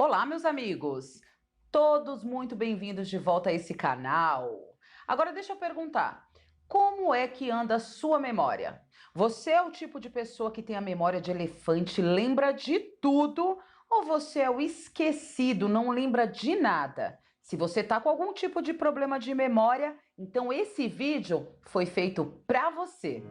Olá, meus amigos! Todos muito bem-vindos de volta a esse canal. Agora deixa eu perguntar, como é que anda a sua memória? Você é o tipo de pessoa que tem a memória de elefante, lembra de tudo, ou você é o esquecido, não lembra de nada? Se você tá com algum tipo de problema de memória, então esse vídeo foi feito para você.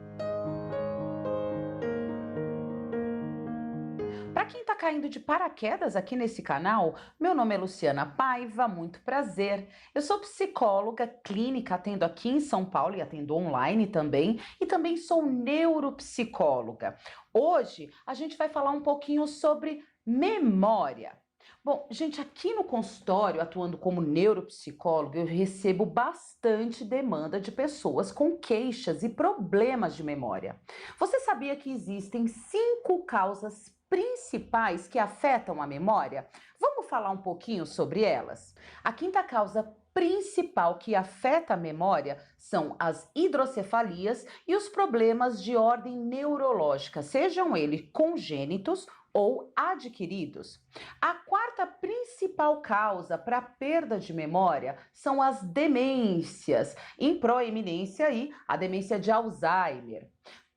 Para quem está caindo de paraquedas aqui nesse canal, meu nome é Luciana Paiva, muito prazer. Eu sou psicóloga clínica, atendo aqui em São Paulo e atendo online também, e também sou neuropsicóloga. Hoje a gente vai falar um pouquinho sobre memória. Bom, gente, aqui no consultório, atuando como neuropsicóloga, eu recebo bastante demanda de pessoas com queixas e problemas de memória. Você sabia que existem 5 causas principais que afetam a memória? Vamos falar um pouquinho sobre elas? A quinta causa principal que afeta a memória são as hidrocefalias e os problemas de ordem neurológica, sejam eles congênitos ou adquiridos. A quarta principal causa para perda de memória são as demências, em proeminência aí a demência de Alzheimer.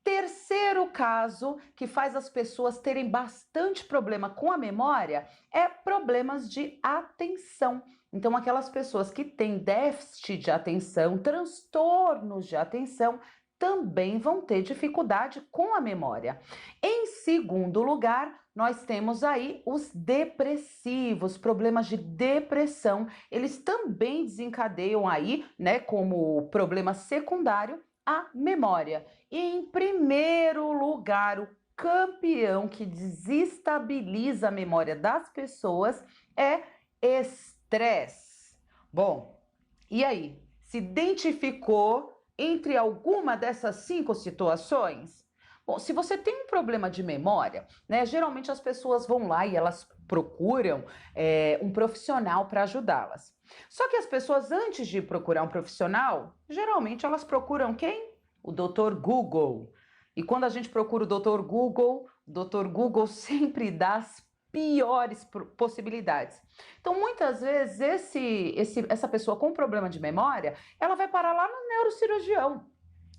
Terceiro caso que faz as pessoas terem bastante problema com a memória é problemas de atenção. Então, aquelas pessoas que têm déficit de atenção, transtornos de atenção, também vão ter dificuldade com a memória. Em segundo lugar, nós temos aí os depressivos, problemas de depressão. Eles também desencadeiam aí, né, como problema secundário, a memória. E em primeiro lugar, o campeão que desestabiliza a memória das pessoas é estresse. Bom, e aí? Se identificou entre alguma dessas 5 situações? Bom, se você tem um problema de memória, né, geralmente as pessoas vão lá e elas procuram um profissional para ajudá-las. Só que as pessoas, antes de procurar um profissional, geralmente elas procuram quem? O Dr. Google. E quando a gente procura o Dr. Google sempre dá as piores possibilidades. Então, muitas vezes, essa pessoa com problema de memória, ela vai parar lá no neurocirurgião.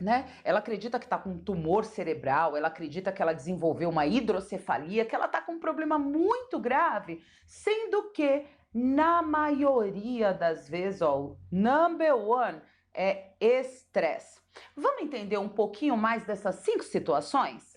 Né? Ela acredita que está com um tumor cerebral, ela acredita que ela desenvolveu uma hidrocefalia, que ela está com um problema muito grave, sendo que, na maioria das vezes, ó, o number one é estresse. Vamos entender um pouquinho mais dessas 5 situações?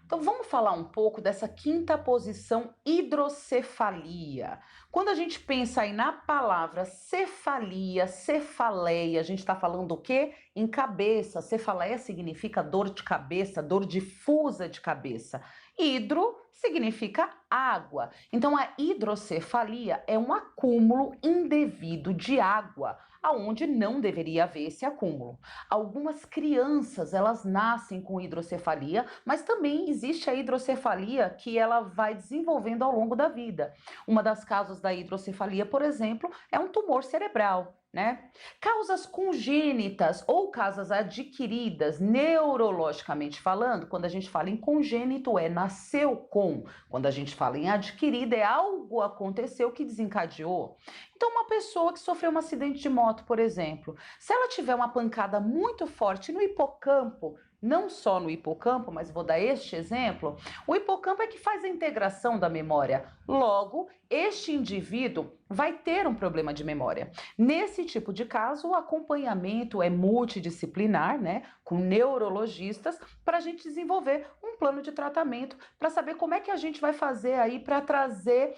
Então vamos falar um pouco dessa quinta posição, hidrocefalia. Quando a gente pensa aí na palavra cefalia, cefaleia, a gente está falando o quê? Em cabeça. Cefaleia significa dor de cabeça, dor difusa de cabeça. Hidro significa água. Então a hidrocefalia é um acúmulo indevido de água, aonde não deveria haver esse acúmulo. Algumas crianças, elas nascem com hidrocefalia, mas também existe a hidrocefalia que ela vai desenvolvendo ao longo da vida. Uma das causas da hidrocefalia, por exemplo, é um tumor cerebral. Né? Causas congênitas ou causas adquiridas, neurologicamente falando, quando a gente fala em congênito é nasceu com, quando a gente fala em adquirida é algo aconteceu que desencadeou. Então, uma pessoa que sofreu um acidente de moto, por exemplo, se ela tiver uma pancada muito forte no hipocampo, não só no hipocampo, mas vou dar este exemplo, o hipocampo é que faz a integração da memória. Logo, este indivíduo vai ter um problema de memória. Nesse tipo de caso, o acompanhamento é multidisciplinar, né, com neurologistas, para a gente desenvolver um plano de tratamento, para saber como é que a gente vai fazer aí para trazer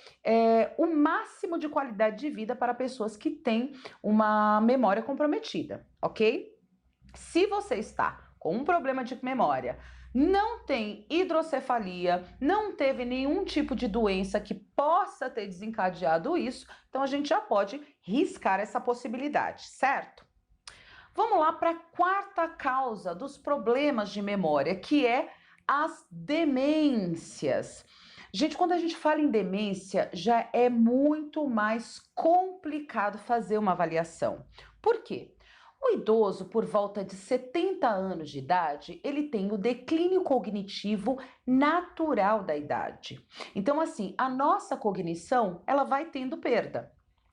o máximo de qualidade de vida para pessoas que têm uma memória comprometida, ok? Se você está com um problema de memória, não tem hidrocefalia, não teve nenhum tipo de doença que possa ter desencadeado isso, então a gente já pode riscar essa possibilidade, certo? Vamos lá para a quarta causa dos problemas de memória, que é as demências. Gente, quando a gente fala em demência, já é muito mais complicado fazer uma avaliação. Por quê? O idoso, por volta de 70 anos de idade, ele tem o declínio cognitivo natural da idade. Então, assim, a nossa cognição, ela vai tendo perda,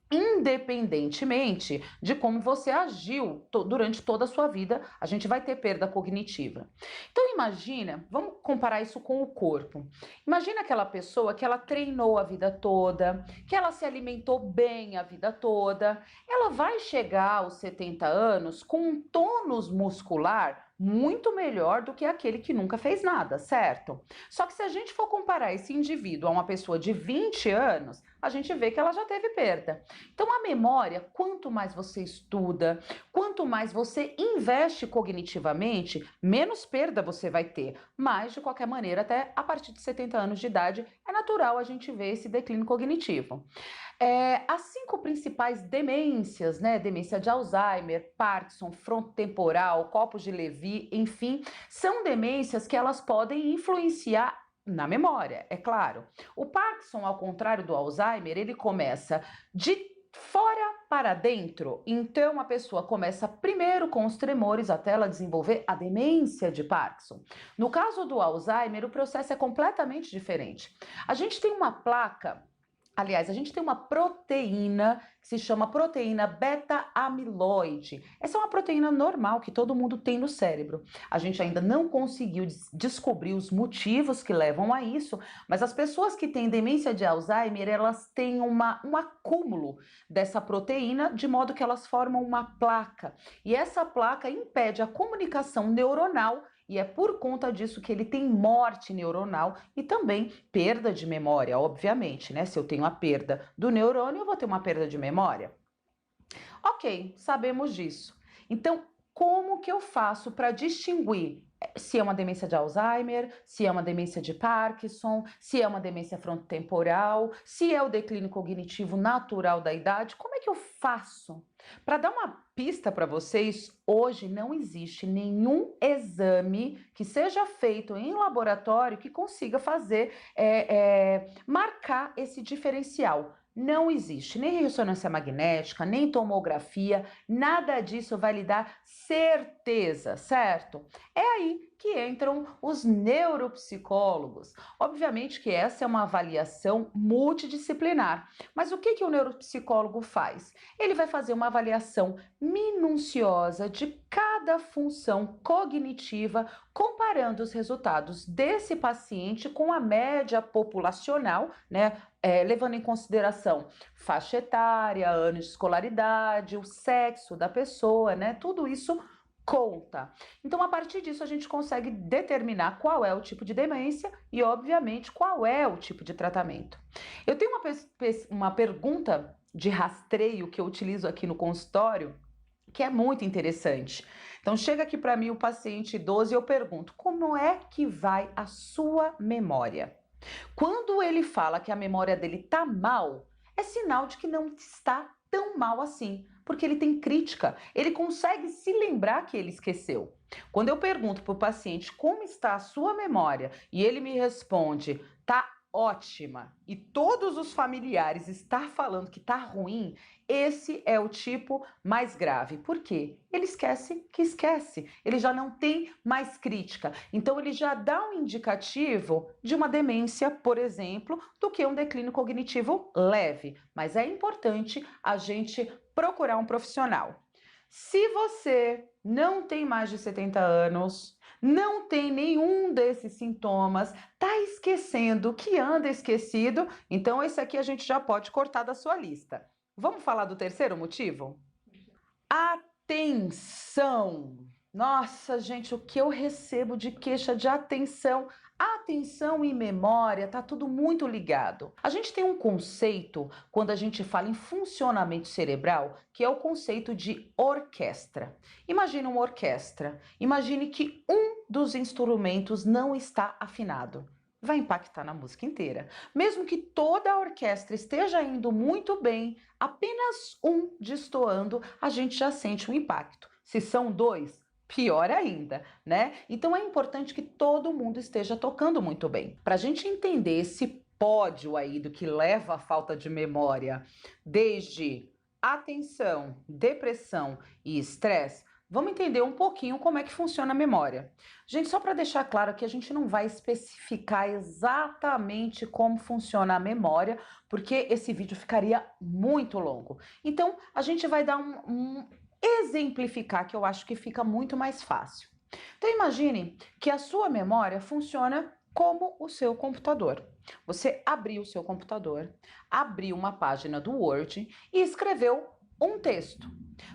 independentemente de como você agiu durante toda a sua vida, a gente vai ter perda cognitiva. Então imagina, vamos comparar isso com o corpo. Imagina aquela pessoa que ela treinou a vida toda, que ela se alimentou bem a vida toda, ela vai chegar aos 70 anos com um tônus muscular muito melhor do que aquele que nunca fez nada, certo? Só que se a gente for comparar esse indivíduo a uma pessoa de 20 anos, a gente vê que ela já teve perda. Então, a memória, quanto mais você estuda, quanto mais você investe cognitivamente, menos perda você vai ter. Mas, de qualquer maneira, até a partir de 70 anos de idade, é natural a gente ver esse declínio cognitivo. As 5 principais demências, né? Demência de Alzheimer, Parkinson, frontotemporal, Copos de Levy, enfim, são demências que elas podem influenciar na memória, é claro. O Parkinson, ao contrário do Alzheimer, ele começa de fora para dentro. Então, a pessoa começa primeiro com os tremores até ela desenvolver a demência de Parkinson. No caso do Alzheimer, o processo é completamente diferente. A gente tem uma placa. Aliás, a gente tem uma proteína que se chama proteína beta-amiloide. Essa é uma proteína normal que todo mundo tem no cérebro. A gente ainda não conseguiu descobrir os motivos que levam a isso, mas as pessoas que têm demência de Alzheimer, elas têm um acúmulo dessa proteína, de modo que elas formam uma placa. E essa placa impede a comunicação neuronal. E é por conta disso que ele tem morte neuronal e também perda de memória, obviamente, né? Se eu tenho a perda do neurônio, eu vou ter uma perda de memória. Ok, sabemos disso. Então, como que eu faço para distinguir se é uma demência de Alzheimer, se é uma demência de Parkinson, se é uma demência frontotemporal, se é o declínio cognitivo natural da idade? Como é que eu faço? Para dar uma pista para vocês, hoje não existe nenhum exame que seja feito em laboratório que consiga fazer, marcar esse diferencial. Não existe nem ressonância magnética, nem tomografia, nada disso vai lhe dar certeza, certo? É aí que entram os neuropsicólogos. Obviamente que essa é uma avaliação multidisciplinar, mas o que o neuropsicólogo faz? Ele vai fazer uma avaliação minuciosa de cada função cognitiva, comparando os resultados desse paciente com a média populacional, né? Levando em consideração faixa etária, anos de escolaridade, o sexo da pessoa, né? Tudo isso conta. Então, a partir disso, a gente consegue determinar qual é o tipo de demência e, obviamente, qual é o tipo de tratamento. Eu tenho uma pergunta de rastreio que eu utilizo aqui no consultório, que é muito interessante. Então, chega aqui para mim o paciente idoso e eu pergunto: como é que vai a sua memória? Quando ele fala que a memória dele está mal, é sinal de que não está tão mal assim, porque ele tem crítica, ele consegue se lembrar que ele esqueceu. Quando eu pergunto para o paciente como está a sua memória e ele me responde, tá ótima, e todos os familiares estão falando que tá ruim, esse é o tipo mais grave. Por quê? Ele esquece que esquece, ele já não tem mais crítica. Então ele já dá um indicativo de uma demência, por exemplo, do que um declínio cognitivo leve. Mas é importante a gente procurar um profissional. Se você não tem mais de 70 anos, não tem nenhum desses sintomas, tá esquecendo que anda esquecido, então esse aqui a gente já pode cortar da sua lista. Vamos falar do terceiro motivo? Atenção! Nossa, gente, o que eu recebo de queixa de atenção? Atenção e memória, tá tudo muito ligado. A gente tem um conceito, quando a gente fala em funcionamento cerebral, que é o conceito de orquestra. Imagine uma orquestra. Imagine que um dos instrumentos não está afinado. Vai impactar na música inteira. Mesmo que toda a orquestra esteja indo muito bem, apenas um destoando, a gente já sente um impacto. Se são dois, pior ainda, né? Então é importante que todo mundo esteja tocando muito bem. Para a gente entender esse pódio aí do que leva à falta de memória, desde atenção, depressão e estresse, vamos entender um pouquinho como é que funciona a memória. Gente, só para deixar claro que a gente não vai especificar exatamente como funciona a memória, porque esse vídeo ficaria muito longo. Então, a gente vai dar um exemplificar, que eu acho que fica muito mais fácil. Então, imagine que a sua memória funciona como o seu computador. Você abriu o seu computador, abriu uma página do Word e escreveu um texto.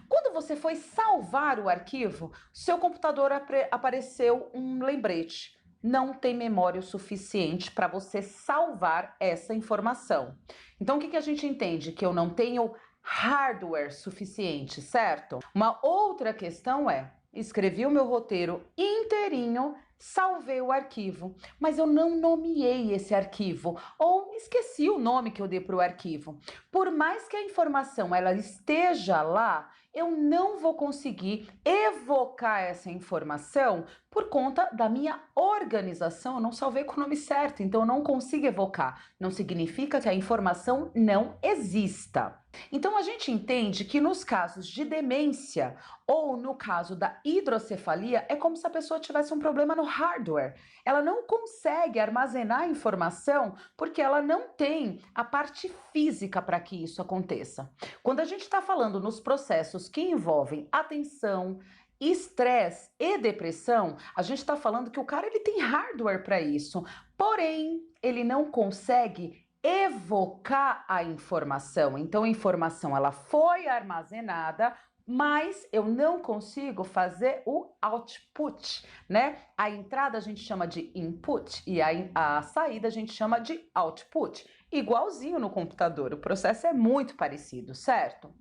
Quando você foi salvar o arquivo, seu computador apareceu um lembrete. Não tem memória o suficiente para você salvar essa informação. Então, o que a gente entende? Que eu não tenho hardware suficiente, certo? Uma outra questão é: escrevi o meu roteiro inteirinho, salvei o arquivo, mas eu não nomeei esse arquivo ou esqueci o nome que eu dei para o arquivo. Por mais que a informação ela esteja lá, eu não vou conseguir evocar essa informação por conta da minha organização. Eu não salvei com o nome certo, então eu não consigo evocar. Não significa que a informação não exista. Então a gente entende que nos casos de demência ou no caso da hidrocefalia, é como se a pessoa tivesse um problema no hardware. Ela não consegue armazenar a informação porque ela não tem a parte física para que isso aconteça. Quando a gente está falando nos processos que envolvem atenção, estresse e depressão, a gente está falando que o cara ele tem hardware para isso, porém ele não consegue evocar a informação. Então a informação ela foi armazenada, mas eu não consigo fazer o output, né? A entrada a gente chama de input e a saída a gente chama de output. Igualzinho no computador, o processo é muito parecido, certo?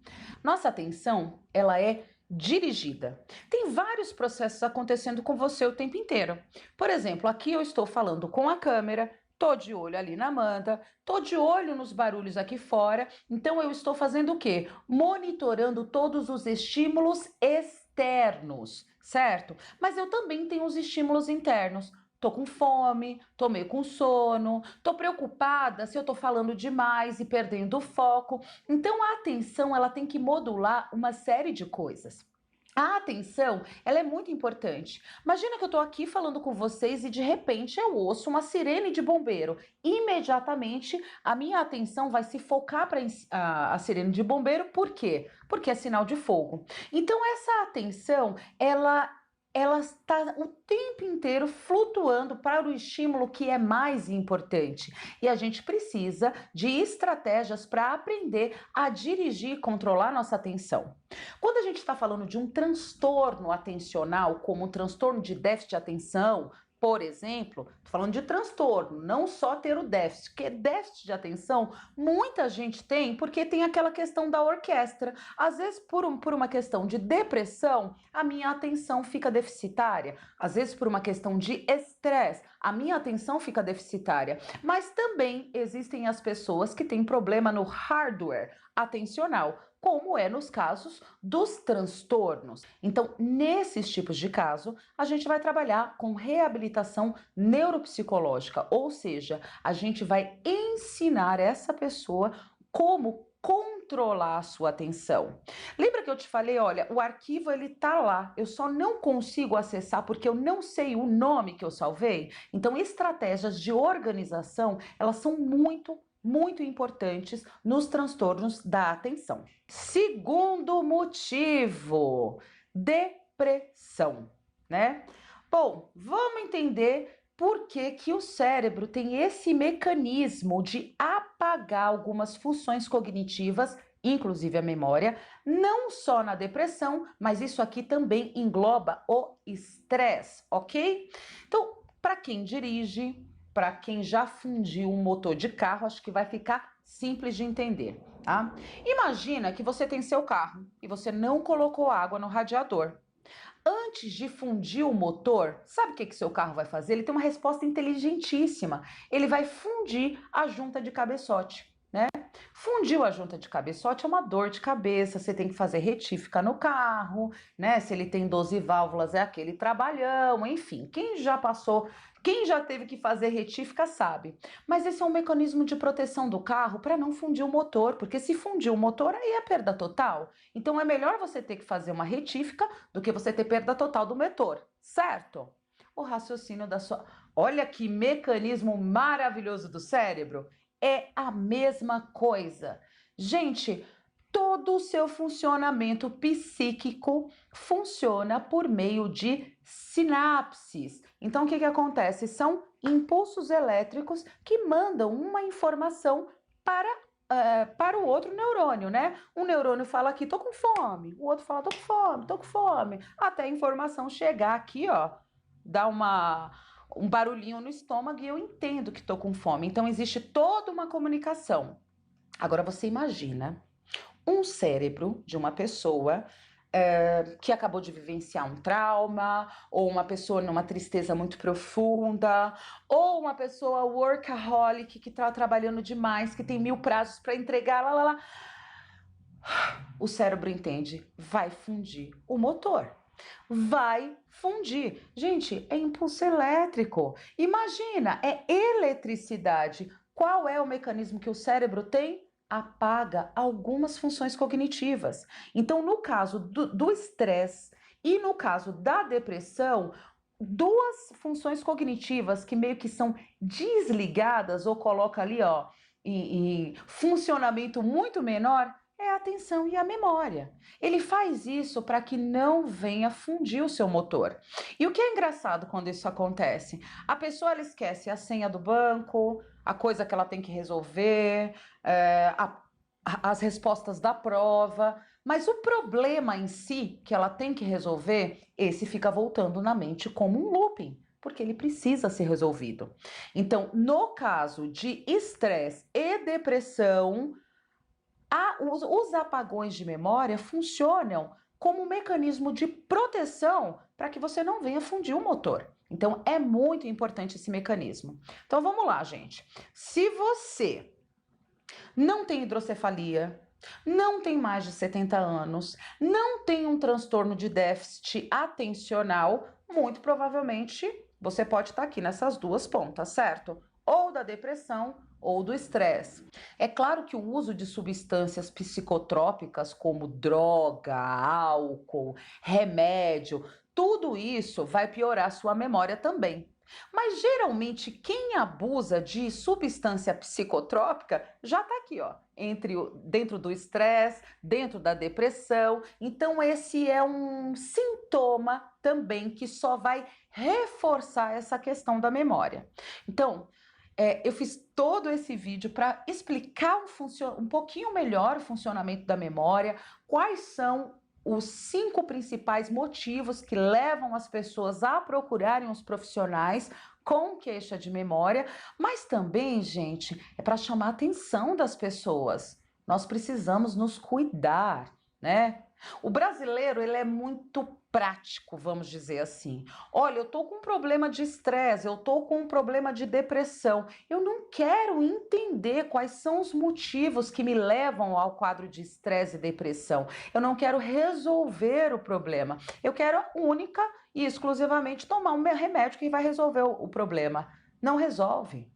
Nossa atenção, ela é dirigida. Tem vários processos acontecendo com você o tempo inteiro. Por exemplo, aqui eu estou falando com a câmera, tô de olho ali na Amanda, tô de olho nos barulhos aqui fora, então eu estou fazendo o quê? Monitorando todos os estímulos externos, certo? Mas eu também tenho os estímulos internos. Tô com fome, tô meio com sono, tô preocupada se eu tô falando demais e perdendo o foco. Então a atenção, ela tem que modular uma série de coisas. A atenção, ela é muito importante. Imagina que eu tô aqui falando com vocês e de repente eu ouço uma sirene de bombeiro. Imediatamente a minha atenção vai se focar para a sirene de bombeiro, por quê? Porque é sinal de fogo. Então essa atenção, ela está o tempo inteiro flutuando para o estímulo que é mais importante. E a gente precisa de estratégias para aprender a dirigir e controlar nossa atenção. Quando a gente está falando de um transtorno atencional, como um transtorno de déficit de atenção, por exemplo, tô falando de transtorno, não só ter o déficit, porque déficit de atenção muita gente tem porque tem aquela questão da orquestra. Às vezes, por uma questão de depressão, a minha atenção fica deficitária. Às vezes, por uma questão de estresse, a minha atenção fica deficitária. Mas também existem as pessoas que têm problema no hardware atencional, como é nos casos dos transtornos. Então, nesses tipos de caso, a gente vai trabalhar com reabilitação neuropsicológica, ou seja, a gente vai ensinar essa pessoa como controlar a sua atenção. Lembra que eu te falei, olha, o arquivo ele tá lá, eu só não consigo acessar porque eu não sei o nome que eu salvei? Então, estratégias de organização, elas são muito importantes nos transtornos da atenção. Segundo motivo, depressão, né? Bom, vamos entender por que que o cérebro tem esse mecanismo de apagar algumas funções cognitivas, inclusive a memória, não só na depressão, mas isso aqui também engloba o estresse, ok? Então, para quem dirige, para quem já fundiu um motor de carro, acho que vai ficar simples de entender, tá? Imagina que você tem seu carro e você não colocou água no radiador. Antes de fundir o motor, sabe o que seu carro vai fazer? Ele tem uma resposta inteligentíssima. Ele vai fundir a junta de cabeçote, né? Fundiu a junta de cabeçote é uma dor de cabeça, você tem que fazer retífica no carro, né? Se ele tem 12 válvulas, é aquele trabalhão, enfim. Quem já passou, quem já teve que fazer retífica sabe. Mas esse é um mecanismo de proteção do carro para não fundir o motor, porque se fundir o motor, aí é perda total. Então é melhor você ter que fazer uma retífica do que você ter perda total do motor, certo? O raciocínio da sua. Olha que mecanismo maravilhoso do cérebro! É a mesma coisa. Gente, todo o seu funcionamento psíquico funciona por meio de sinapses. Então, o que acontece? São impulsos elétricos que mandam uma informação para o outro neurônio, né? Um neurônio fala aqui, tô com fome. O outro fala, tô com fome, tô com fome. Até a informação chegar aqui, ó, dá um barulhinho no estômago e eu entendo que estou com fome. Então, existe toda uma comunicação. Agora, você imagina um cérebro de uma pessoa que acabou de vivenciar um trauma, ou uma pessoa numa tristeza muito profunda, ou uma pessoa workaholic que está trabalhando demais, que tem 1000 prazos para entregar, lá, lá, lá. O cérebro entende, vai fundir o motor. Vai fundir. Gente, é impulso elétrico. Imagina, é eletricidade. Qual é o mecanismo que o cérebro tem? Apaga algumas funções cognitivas. Então, no caso do estresse e no caso da depressão, duas funções cognitivas que meio que são desligadas ou coloca ali, ó, em funcionamento muito menor, é a atenção e a memória. Ele faz isso para que não venha fundir o seu motor. E o que é engraçado quando isso acontece? A pessoa ela esquece a senha do banco, a coisa que ela tem que resolver, as respostas da prova, mas o problema em si que ela tem que resolver, esse fica voltando na mente como um looping, porque ele precisa ser resolvido. Então, no caso de estresse e depressão, os apagões de memória funcionam como um mecanismo de proteção para que você não venha fundir o motor. Então, é muito importante esse mecanismo. Então, vamos lá, gente. Se você não tem hidrocefalia, não tem mais de 70 anos, não tem um transtorno de déficit atencional, muito provavelmente você pode estar aqui nessas duas pontas, certo? Ou da depressão ou do estresse. É claro que o uso de substâncias psicotrópicas como droga, álcool, remédio, tudo isso vai piorar sua memória também. Mas geralmente quem abusa de substância psicotrópica já está aqui, ó, dentro do estresse, dentro da depressão. Então esse é um sintoma também que só vai reforçar essa questão da memória. Então, eu fiz todo esse vídeo para explicar um pouquinho melhor o funcionamento da memória, quais são os 5 principais motivos que levam as pessoas a procurarem os profissionais com queixa de memória, mas também, gente, é para chamar a atenção das pessoas. Nós precisamos nos cuidar, né? O brasileiro, ele é muito prático, vamos dizer assim. Olha, eu tô com um problema de estresse, eu tô com um problema de depressão. Eu não quero entender quais são os motivos que me levam ao quadro de estresse e depressão. Eu não quero resolver o problema. Eu quero única e exclusivamente tomar um remédio que vai resolver o problema. Não resolve.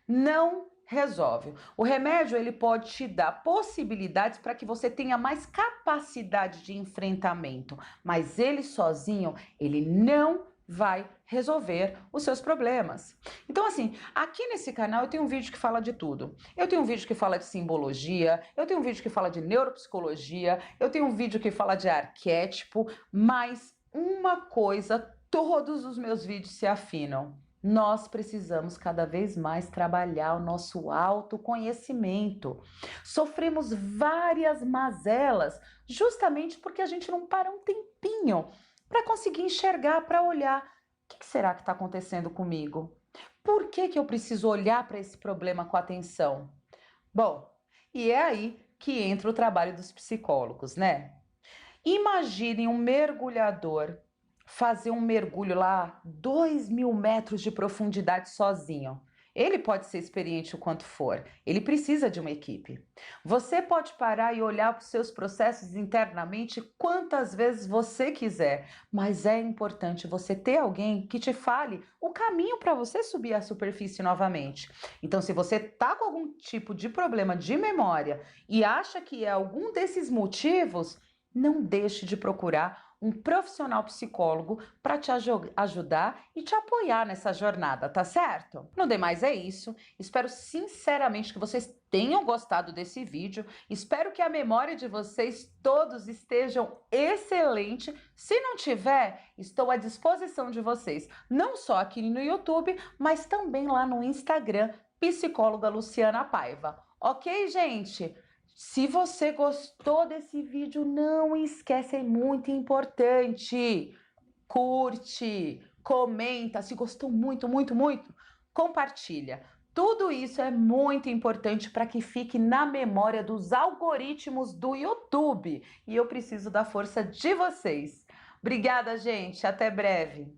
Não resolve. O remédio ele pode te dar possibilidades para que você tenha mais capacidade de enfrentamento, mas ele sozinho, ele não vai resolver os seus problemas. Então assim, aqui nesse canal eu tenho um vídeo que fala de tudo. Eu tenho um vídeo que fala de simbologia, eu tenho um vídeo que fala de neuropsicologia, eu tenho um vídeo que fala de arquétipo, mas uma coisa, todos os meus vídeos se afinam. Nós precisamos cada vez mais trabalhar o nosso autoconhecimento. Sofremos várias mazelas justamente porque a gente não para um tempinho para conseguir enxergar, para olhar. O que será que está acontecendo comigo? Por que eu preciso olhar para esse problema com atenção? Bom, e é aí que entra o trabalho dos psicólogos, né? Imagine um mergulhador fazer um mergulho lá, 2.000 metros de profundidade sozinho. Ele pode ser experiente o quanto for, ele precisa de uma equipe. Você pode parar e olhar para os seus processos internamente quantas vezes você quiser, mas é importante você ter alguém que te fale o caminho para você subir à superfície novamente. Então, se você está com algum tipo de problema de memória e acha que é algum desses motivos, não deixe de procurar um profissional psicólogo para te ajudar e te apoiar nessa jornada, tá certo? No demais é isso. Espero sinceramente que vocês tenham gostado desse vídeo. Espero que a memória de vocês todos estejam excelente. Se não tiver, estou à disposição de vocês, não só aqui no YouTube, mas também lá no Instagram, Psicóloga Luciana Paiva. Ok, gente? Se você gostou desse vídeo, não esquece, é muito importante. Curte, comenta, se gostou muito, muito, muito, compartilha. Tudo isso é muito importante para que fique na memória dos algoritmos do YouTube. E eu preciso da força de vocês. Obrigada, gente. Até breve.